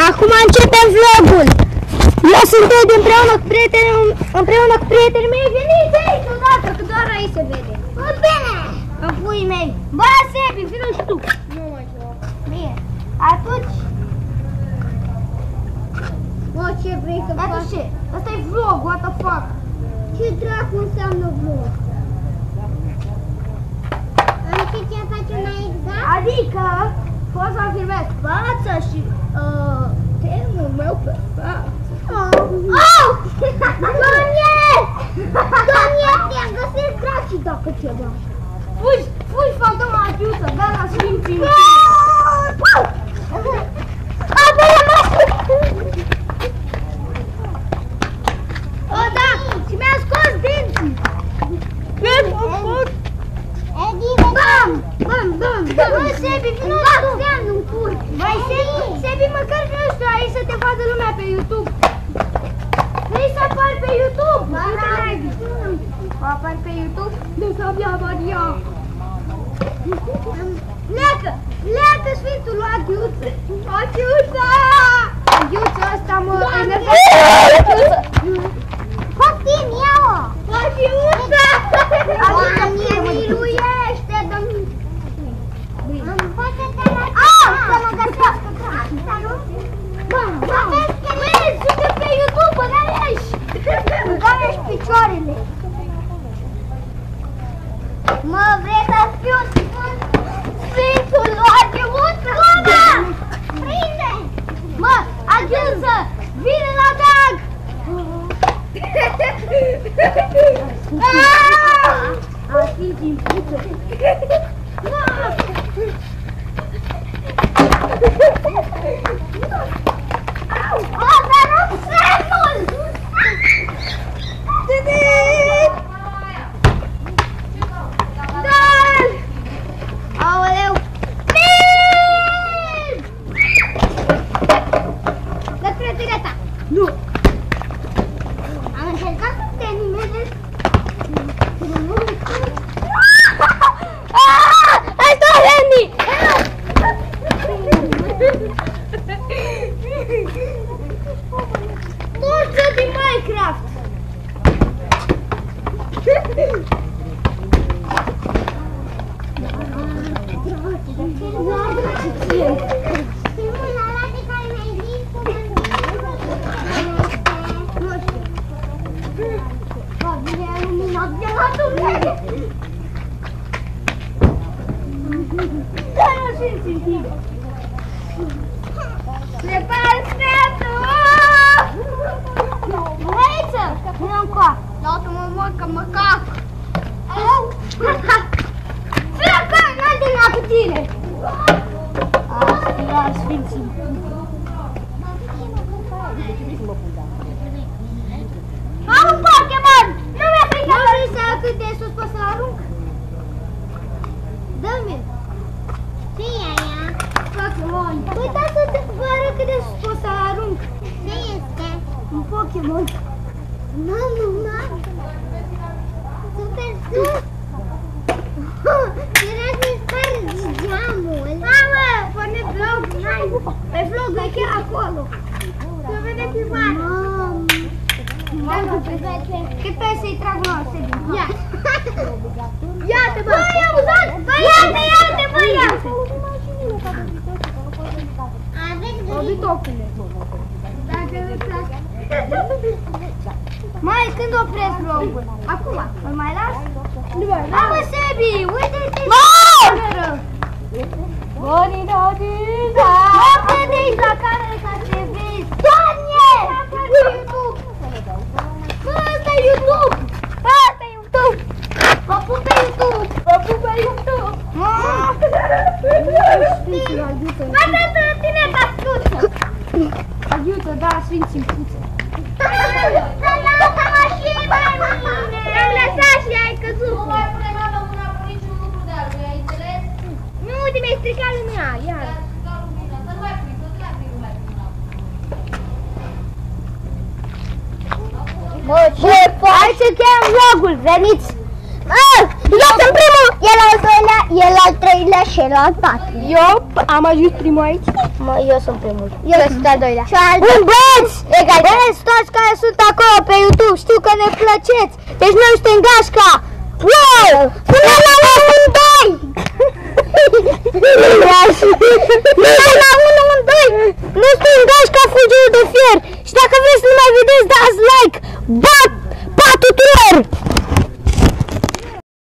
Acum începem vlogul. Eu sunt Edi împreună cu prietenii mei. Veniți aici odată, că doar aici se vede. Bine! În puii mei. Bă, Sebi, vină și tu. Nu mai joc. Bine. Atunci... Mă, ce vrei să faci? Atunci ce? Asta e vlog, what the fuck? Ce dracu înseamnă vlog? Am știut ce facem mai exact? Adică, poți să-mi filmezi fața și temul meu pe față. Oh! Doamne! Doamne, te-am găsit grații dacă ceva. Fugi, fantoma ajută, da, la sfinții. O, da, și mi-a scos dinții. Edi, Bam! Bă, Sebi, vină la seamnă în cur. Mai Sebi, măcar nu știu, aici să te vadă lumea pe YouTube. Vrei să apari pe YouTube? Apari pe YouTube? Nu s-abia Maria. Leacă Sfântul lui Aghiuță! Aghiuță! Aghiuță ăsta mă Aghiuță! Poftim, ia-o! Aghiuță! Doamne, miluiește, Doamne! Poate-te la să mă găsească creasta, nu? Băi, suntem pe YouTube, băgare-și! Băgare-și picioarele! Mă, vrei să fiu Sfântul lui Aghiuță? Bună! Prinde! Mă, Aghiuță, vine la dag! A fi din puță! O, dar nu semnul! Dă-l! Aoleu! Dă frățirea ta! Nu! Am încercat să te animeze. Asta e Lenny! Torță din Minecraft! Filmul ăla de care mi-ai zis că nu știu. Bă, vine iluminat de la Dumnezeu. Dar nu simți în tine! Prepara sfetul! Băieță, vină încoa. Lasă-mă măcă, măcac! Flecă, n-am din la cu tine. Asta sfinții! Am un Pokémon! Nu mi-a frică. Nu vrei să cât de sus pot să-l arunc? Dă-mi. Ce e aia? Pokémon! Uita să te arăt cât de sus pot să-l arunc. Ce este? Un Pokémon! Mamă, super sus. Era să spargi geamul. Mamă, pune vlog! Pe vlog e chiar acolo! Să vede filmare. Mamă! Cât pe să-i trag un alt, Sebi? Ia! Ia-te, bă! Băi, amuzat! Ia-te, băi, ia-te! Aveți Obitocule! Dacă nu plac. Mai, când opresc vlogul? Acum! Îl mai las? Nu mai las. Mamă, Sebi! Uite-te! Mor! Bonita! Opră-te aici la cameră ca să te vezi! Doamne! Pe YouTube! Bă, ăsta e YouTube! Ăsta e YouTube! Vă pup pe YouTube! Vă pup pe YouTube! Bă, tine cascuță! Aghiuță, da, sfinții în puță! Lasă-mă și pe mine! Te-am lăsat și ai căzut! Nu mai pune mama mâna cu niciun lucru de altul, ai înțeles? Nu, uite, mi-ai stricat lumea, iar! Să nu mai pui, să nu mai pui lumea cu mâna. Bă, ce faci? Hai să cheam vlogul, veniți! Eu sunt primul, el al doilea, el al treilea și el al patrulea. Eu am ajuns primul aici. Eu sunt primul. Eu sunt al doilea. Și al doilea. Băieți! Băieți, toți care sunt acolo pe YouTube, știu că ne plăceți. Deci noi suntem gașca. Wow! Până la 1-2! Până la 1-2! Nu suntem gașca fulgerul de fier. Și dacă vreți să nu mai vedeți, dați like! Bat!